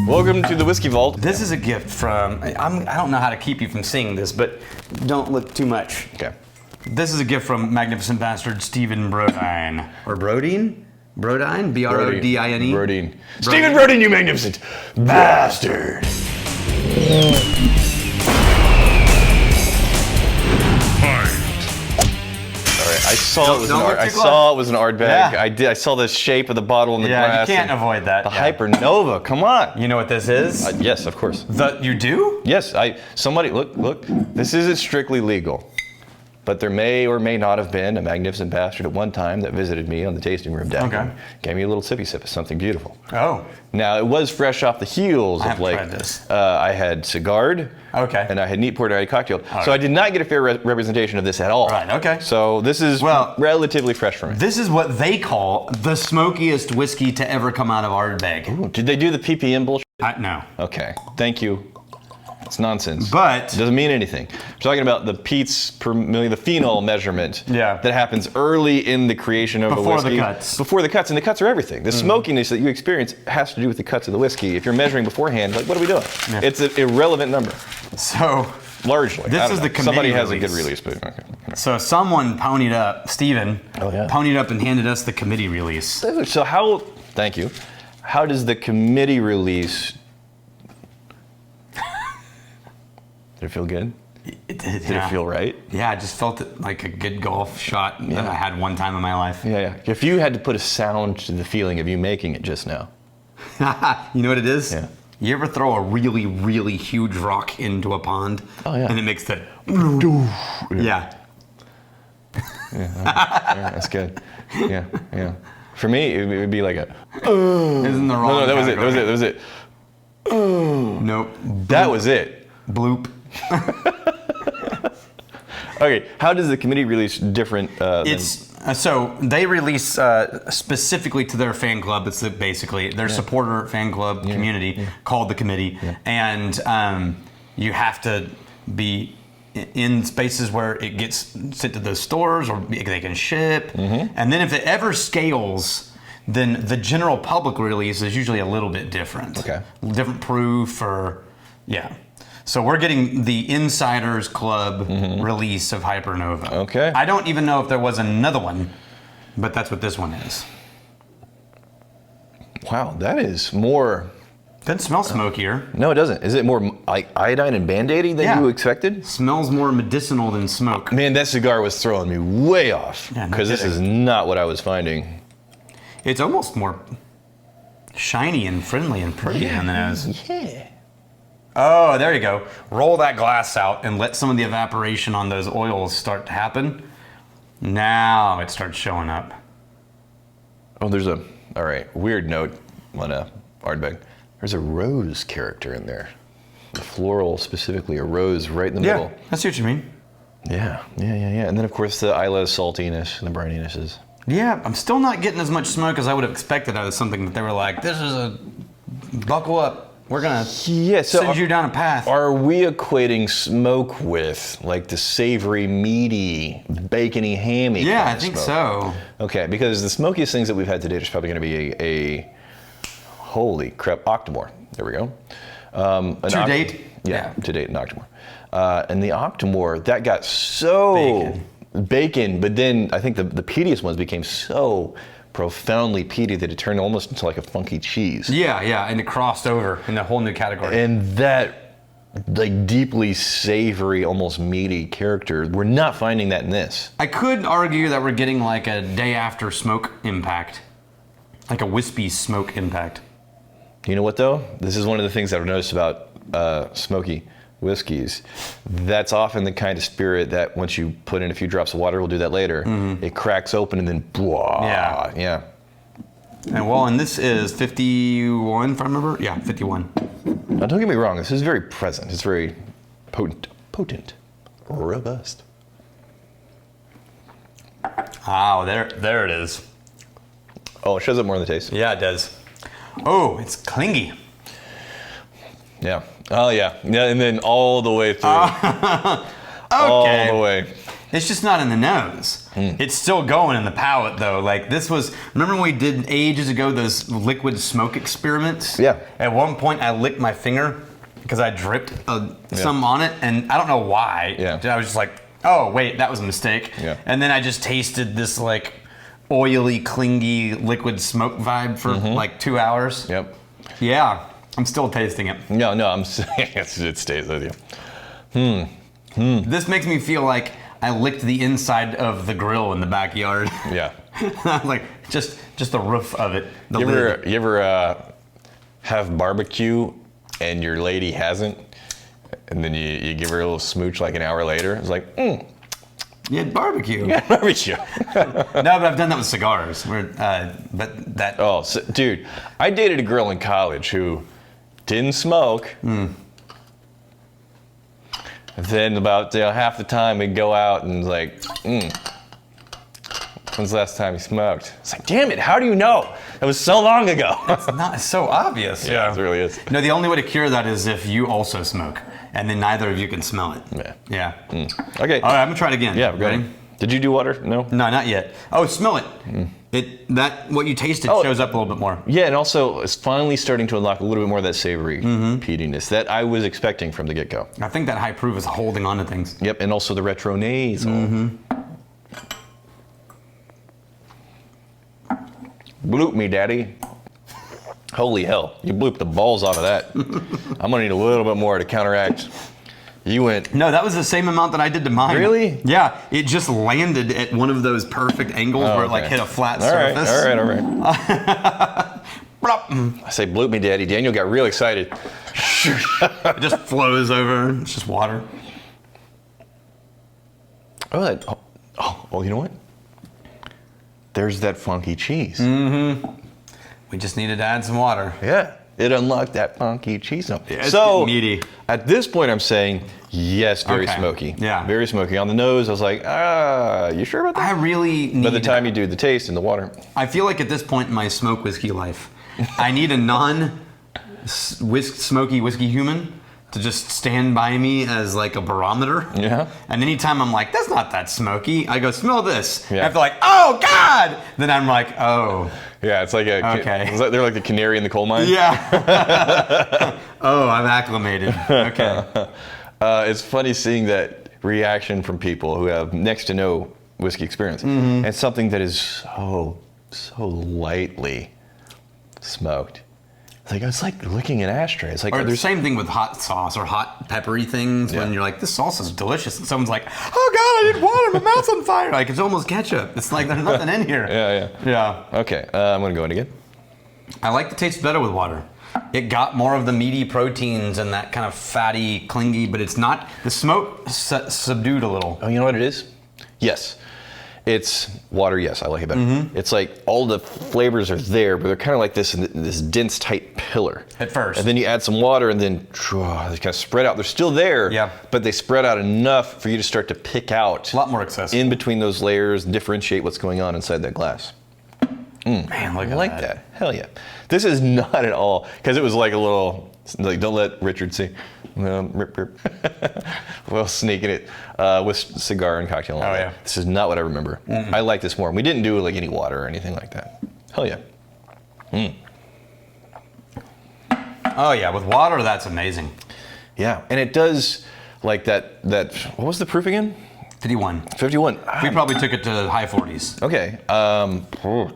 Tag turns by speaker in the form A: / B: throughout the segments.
A: Welcome to the Whiskey Vault.
B: This is a gift from, I don't know how to keep you from seeing this, but don't look too much.
A: Okay.
B: This is a gift from Magnificent Bastard Stephen Brodine. Or Brodine? Brodine? B-R-O-D-I-N-E?
A: Brodine. Stephen Brodine, you magnificent bastard. I saw it was an Ardbeg.
B: Yeah.
A: I saw the shape of the bottle in the glass.
B: Yeah, you can't avoid that.
A: The Hypernova. Come on.
B: You know what this is?
A: Yes, of course.
B: You do?
A: Yes. Somebody look. This isn't strictly legal, but there may or may not have been a magnificent bastard at one time that visited me on the tasting room deck.
B: Okay.
A: And gave me a little sippy sip of something beautiful.
B: Oh.
A: Now it was fresh off the heels of
B: tried this.
A: I had cigarred.
B: Okay.
A: And I had neat port, I had cocktail.
B: All
A: so
B: right.
A: I did not get a fair representation of this at all.
B: Right, okay.
A: So this is relatively fresh for me.
B: This is what they call the smokiest whiskey to ever come out of Ardbeg.
A: Ooh, did they do the ppm bullshit?
B: No.
A: Okay, thank you. It's nonsense.
B: But
A: it doesn't mean anything. We're talking about the peats per million, the phenol measurement that happens early in the creation of a whiskey.
B: Before the cuts.
A: Before the cuts, and the cuts are everything. The smokiness that you experience has to do with the cuts of the whiskey. If you're measuring beforehand, like, what are we doing? Yeah. It's an irrelevant number.
B: So
A: largely.
B: This is the committee
A: Somebody has
B: release.
A: a good release, but okay.
B: So someone ponied up, Stephen, ponied up and handed us the committee release.
A: So thank you, how does the committee release, did it feel good?
B: It did.
A: Did it feel right?
B: Yeah, I just felt it like a good golf shot that I had one time in my life.
A: Yeah. If you had to put a sound to the feeling of you making it just now.
B: You know what it is?
A: Yeah.
B: You ever throw a really, really huge rock into a pond?
A: Oh, yeah.
B: And it makes that. Yeah.
A: That's good. Yeah. For me, it would be like a.
B: Isn't the wrong?
A: No, that was it.
B: Nope.
A: That was it.
B: Bloop.
A: Okay, how does the committee release different?
B: So they release specifically to their fan club. It's basically their supporter fan club community called the committee, and you have to be in spaces where it gets sent to those stores or they can ship. And then if it ever scales, then the general public release is usually a little bit different.
A: Okay.
B: Different proof or So we're getting the Insiders Club release of Hypernova.
A: Okay.
B: I don't even know if there was another one, but that's what this one is.
A: Wow, that is more.
B: Doesn't smell smokier.
A: No, it doesn't. Is it more like iodine and band-aidy than you expected?
B: Smells more medicinal than smoke.
A: Man, that cigar was throwing me way off because this is not what I was finding.
B: It's almost more shiny and friendly and pretty on the nose.
A: Yeah.
B: Oh, there you go. Roll that glass out and let some of the evaporation on those oils start to happen. Now it starts showing up.
A: Oh, there's all right, weird note on Ardbeg. There's a rose character in there. The floral, specifically a rose right in the middle.
B: Yeah, I see what you mean.
A: Yeah. And then, of course, the Isla saltiness and the brininess.
B: Yeah, I'm still not getting as much smoke as I would have expected out of something that they were like, this is a buckle up. We're going to send you down a path.
A: Are we equating smoke with like the savory, meaty, bacony, hammy
B: Yeah,
A: kind
B: I
A: of
B: think
A: smoke?
B: so.
A: Okay, because the smokiest things that we've had to date is probably going to be a holy crap, Octomore. There we go.
B: To date?
A: Yeah, to date, an Octomore. And the Octomore, that got so bacon, but then I think the peatiest ones became so profoundly peaty that it turned almost into like a funky cheese.
B: Yeah, and it crossed over in a whole new category.
A: And that like deeply savory, almost meaty character, we're not finding that in this.
B: I could argue that we're getting like a day after smoke impact, like a wispy smoke impact.
A: You know what though? This is one of the things that I've noticed about smoky whiskeys. That's often the kind of spirit that once you put in a few drops of water, we'll do that later, it cracks open and then blah. Yeah.
B: And this is 51, if I remember. Yeah, 51.
A: Now don't get me wrong, this is very present. It's very potent, robust.
B: Oh, there it is.
A: Oh, it shows up more in the taste.
B: Yeah, it does. Oh, it's clingy.
A: Yeah. Oh, yeah. Yeah, and then all the way through.
B: Okay.
A: All the way.
B: It's just not in the nose. It's still going in the palate, though. Like, this was... Remember when we did ages ago those liquid smoke experiments?
A: Yeah.
B: At one point, I licked my finger because I dripped some on it, and I don't know why.
A: Yeah.
B: I was just like, oh, wait, that was a mistake.
A: Yeah.
B: And then I just tasted this, like, oily, clingy, liquid smoke vibe for, like, 2 hours.
A: Yep.
B: Yeah. I'm still tasting it.
A: No, I'm saying it stays with you.
B: This makes me feel like I licked the inside of the grill in the backyard.
A: Yeah.
B: Like just the roof of it. The
A: You ever have barbecue and your lady hasn't, and then you give her a little smooch like an hour later? It's like,
B: You had barbecue.
A: yeah, barbecue.
B: No, but I've done that with cigars. But that.
A: Oh, so, dude, I dated a girl in college who didn't smoke. Then about half the time we'd go out and like, when's the last time you smoked? It's like, damn it, how do you know? It was so long ago.
B: It's so obvious.
A: Yeah, it really is.
B: No, the only way to cure that is if you also smoke, and then neither of you can smell it.
A: Yeah.
B: Yeah.
A: Okay.
B: All right, I'm gonna try it again.
A: Yeah, ready? Did you do water? No?
B: No, not yet. Oh, smell it. What you tasted shows up a little bit more.
A: Yeah, and also it's finally starting to unlock a little bit more of that savory peatiness that I was expecting from the get-go.
B: I think that high proof is holding on to things.
A: Yep, and also the retro nasal. Bloop me, daddy. Holy hell, you blooped the balls off of that. I'm gonna need a little bit more to counteract. You went...
B: No, that was the same amount that I did to mine.
A: Really?
B: Yeah, it just landed at one of those perfect angles where it like hit a flat surface.
A: All right. I say bloop me, daddy. Daniel got real excited.
B: It just flows over. It's just water.
A: Oh, you know what? There's that funky cheese.
B: We just needed to add some water.
A: Yeah, it unlocked that funky cheese.
B: Yeah, it's
A: so
B: meaty.
A: At this point, I'm saying yes, very smoky.
B: Yeah,
A: very smoky on the nose. I was like, you sure about that?
B: I really need.
A: By the time you do the taste in the water,
B: I feel like at this point in my smoke whiskey life, I need a smoky whiskey human to just stand by me as like a barometer.
A: Yeah.
B: And anytime I'm like, that's not that smoky, I go, smell this.
A: Yeah.
B: After like, oh God! Then I'm like, oh.
A: yeah, it's like
B: Okay.
A: They're like the canary in the coal mine.
B: Yeah. Oh, I'm acclimated. Okay.
A: It's funny seeing that reaction from people who have next to no whiskey experience, and something that is so lightly smoked. It's like licking an ashtray. It's like
B: Or the same thing with hot sauce or hot peppery things when you're like, this sauce is delicious. And someone's like, oh God, I need water. My mouth's on fire. Like, it's almost ketchup. It's like there's nothing in here. Yeah.
A: Okay, I'm going to go in again.
B: I like the taste better with water. It got more of the meaty proteins and that kind of fatty, clingy, but it's not, the smoke subdued a little.
A: Oh, you know what it is? Yes. It's water, yes, I like it better. It's like all the flavors are there, but they're kind of like this dense, tight pillar.
B: At first.
A: And then you add some water and then they kind of spread out. They're still there, but they spread out enough for you to start to pick out
B: A lot more accessible.
A: in between those layers and differentiate what's going on inside that glass.
B: Man, look at
A: I like that. Hell yeah. This is not at all, because it was like a little, like, don't let Richard see. Rip. Well, sneaking it with cigar and cocktail.
B: Oh, yeah.
A: This is not what I remember. I like this more. We didn't do like any water or anything like that. Hell yeah.
B: Oh yeah, with water, that's amazing.
A: Yeah, and it does like that, what was the proof again?
B: 51.
A: 51.
B: We probably took it to high 40s.
A: Okay.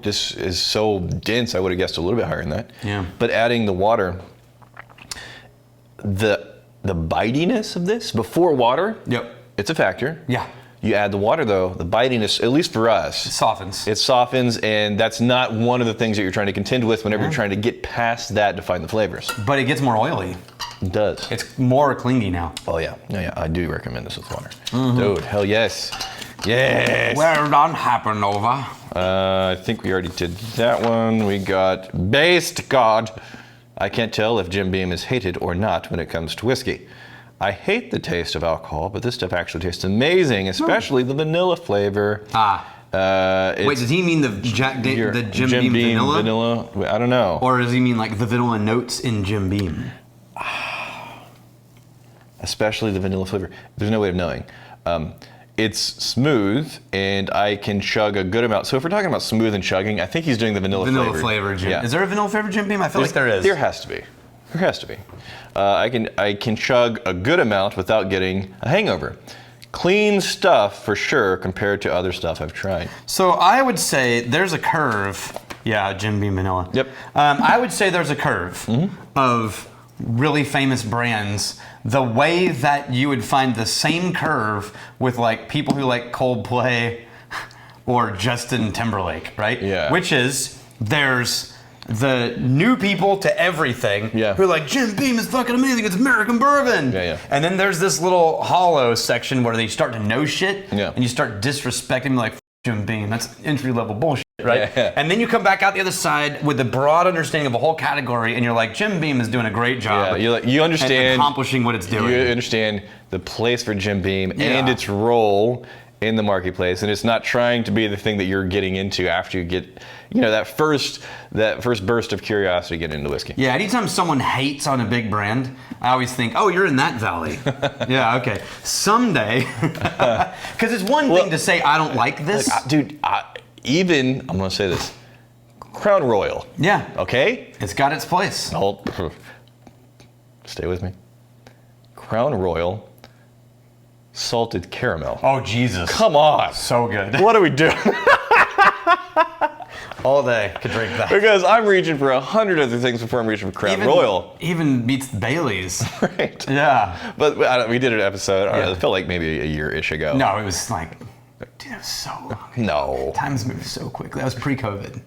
A: This is so dense, I would have guessed a little bit higher than that.
B: Yeah.
A: But adding the water, the bitiness of this before water, it's a factor.
B: Yeah.
A: You add the water though, the bitiness, at least for us,
B: It softens.
A: it softens, and that's not one of the things that you're trying to contend with whenever you're trying to get past that to find the flavors.
B: But it gets more oily.
A: It does.
B: It's more clingy now.
A: Oh yeah, I do recommend this with water. Dude, hell yes. Yes.
B: Well done, Hypernova.
A: I think we already did that one. We got Based God. I can't tell if Jim Beam is hated or not when it comes to whiskey. I hate the taste of alcohol, but this stuff actually tastes amazing, especially the vanilla flavor.
B: Wait, does he mean the Jim Beam vanilla?
A: I don't know.
B: Or does he mean like the vanilla notes in Jim Beam?
A: Especially the vanilla flavor. There's no way of knowing. it's smooth, and I can chug a good amount. So if we're talking about smooth and chugging, I think he's doing the vanilla
B: flavored Jim.
A: Yeah.
B: Is there a vanilla flavored Jim Beam? I feel like there is.
A: There has to be. There has to be. I can chug a good amount without getting a hangover. Clean stuff for sure compared to other stuff I've tried.
B: So I would say there's a curve. Yeah, Jim Beam vanilla.
A: Yep.
B: I would say there's a curve of really famous brands. The way that you would find the same curve with like people who like Coldplay or Justin Timberlake, right?
A: Yeah.
B: Which is there's the new people to everything who are like, Jim Beam is fucking amazing, it's American bourbon.
A: Yeah.
B: And then there's this little hollow section where they start to know shit and you start disrespecting like, Jim Beam, that's entry level bullshit, right?
A: Yeah.
B: And then you come back out the other side with a broad understanding of a whole category and you're like, Jim Beam is doing a great job.
A: Yeah, you understand.
B: And accomplishing what it's doing.
A: You understand the place for Jim Beam and its role in the marketplace, and it's not trying to be the thing that you're getting into after you get, that first burst of curiosity getting into whiskey.
B: Yeah, anytime someone hates on a big brand, I always think, oh, you're in that valley. Yeah, okay. Someday, because it's one thing to say I don't like this.
A: Dude, I'm gonna say this, Crown Royal.
B: Yeah.
A: Okay?
B: It's got its place.
A: Stay with me. Crown Royal salted caramel.
B: Oh, Jesus.
A: Come on.
B: So good.
A: What are we doing?
B: All day could drink that.
A: Because I'm reaching for 100 other things before I'm reaching for Crown Royal.
B: Even beats Bailey's.
A: Right.
B: Yeah.
A: But we did an episode, it felt like maybe a year-ish ago.
B: No, it was like, dude, it was so long.
A: No.
B: Times moved so quickly. That was pre-COVID.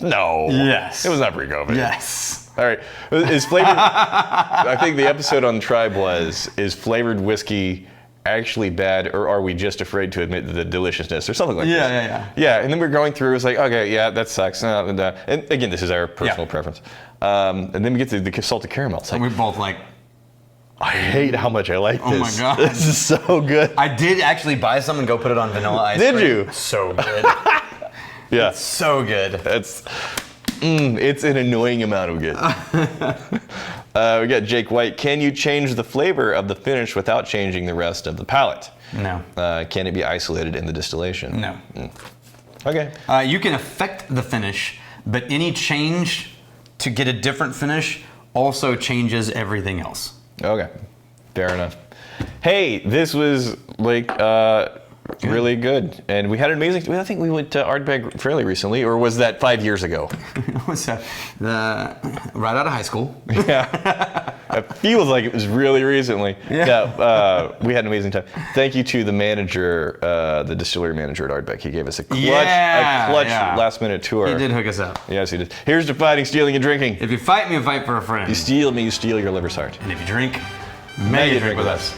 A: No.
B: Yes.
A: It was not pre-COVID.
B: Yes.
A: All right. Is flavored, I think the episode on the tribe is flavored whiskey actually bad, or are we just afraid to admit the deliciousness or something like this? Yeah, and then we're going through, it's like, okay, yeah, that sucks. And again, this is our personal preference. And then we get to the salted caramel. It's like,
B: and we're both like,
A: I hate how much I like this.
B: Oh my God.
A: This is so good.
B: I did actually buy some and go put it on vanilla ice
A: Did
B: cream.
A: you?
B: So good.
A: Yeah.
B: It's so good.
A: It's an annoying amount of good. We got Jake White. Can you change the flavor of the finish without changing the rest of the palate?
B: No.
A: Can it be isolated in the distillation?
B: No.
A: Okay.
B: You can affect the finish, but any change to get a different finish also changes everything else.
A: Okay. Fair enough. Hey, this was like really good. And we had an amazing, I think we went to Ardbeg fairly recently, or was that 5 years ago?
B: Right out of high school.
A: Yeah. It feels like it was really recently. Yeah. We had an amazing time. Thank you to the manager, the distillery manager at Ardbeg. He gave us a clutch last minute tour.
B: He did hook us up.
A: Yes, he did. Here's to fighting, stealing, and drinking.
B: If you fight me, you fight for a friend.
A: You steal me, you steal your liver's heart.
B: And if you drink,
A: may you drink with us.